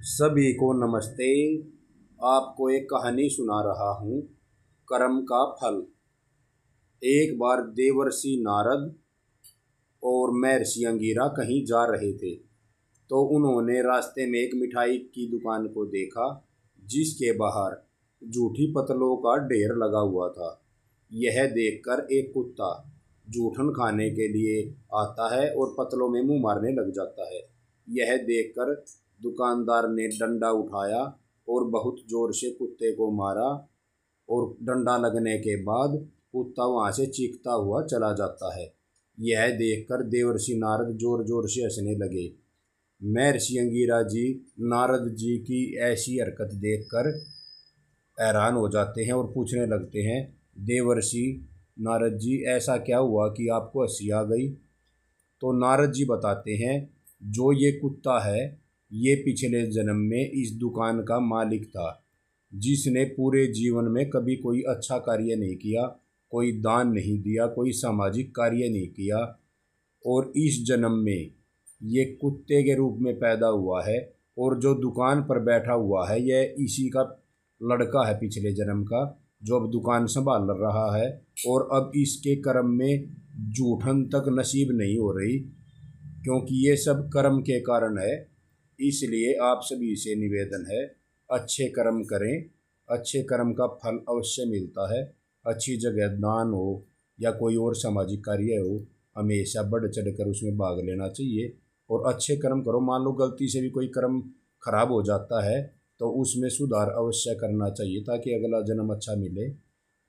सभी को नमस्ते। आपको एक कहानी सुना रहा हूँ, कर्म का फल। एक बार देवर्षि नारद और महर्षि अंगिरा कहीं जा रहे थे, तो उन्होंने रास्ते में एक मिठाई की दुकान को देखा, जिसके बाहर जूठी पतलों का ढेर लगा हुआ था। यह देखकर एक कुत्ता जूठन खाने के लिए आता है और पतलों में मुंह मारने लग जाता है। यह देखकर दुकानदार ने डंडा उठाया और बहुत जोर से कुत्ते को मारा, और डंडा लगने के बाद कुत्ता वहां से चीखता हुआ चला जाता है। यह देखकर देवर्षि नारद जोर जोर से हंसने लगे। महर्षि अंगिरा जी नारद जी की ऐसी हरकत देखकर हैरान हो जाते हैं और पूछने लगते हैं, देवर्षि नारद जी, ऐसा क्या हुआ कि आपको हंसी आ गई? तो नारद जी बताते हैं, जो ये कुत्ता है, ये पिछले जन्म में इस दुकान का मालिक था, जिसने पूरे जीवन में कभी कोई अच्छा कार्य नहीं किया, कोई दान नहीं दिया, कोई सामाजिक कार्य नहीं किया, और इस जन्म में ये कुत्ते के रूप में पैदा हुआ है। और जो दुकान पर बैठा हुआ है, यह इसी का लड़का है पिछले जन्म का, जो अब दुकान संभाल रहा है। और अब इसके कर्म में जूठन तक नसीब नहीं हो रही, क्योंकि ये सब कर्म के कारण है। इसलिए आप सभी से निवेदन है, अच्छे कर्म करें, अच्छे कर्म का फल अवश्य मिलता है। अच्छी जगह दान हो या कोई और सामाजिक कार्य हो, हमेशा बढ़ चढ़ कर उसमें भाग लेना चाहिए और अच्छे कर्म करो। मान लो गलती से भी कोई कर्म खराब हो जाता है, तो उसमें सुधार अवश्य करना चाहिए, ताकि अगला जन्म अच्छा मिले।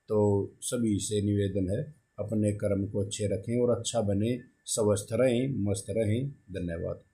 तो सभी से निवेदन है, अपने कर्म को अच्छे रखें और अच्छा बने, स्वस्थ रहें, मस्त रहें। धन्यवाद।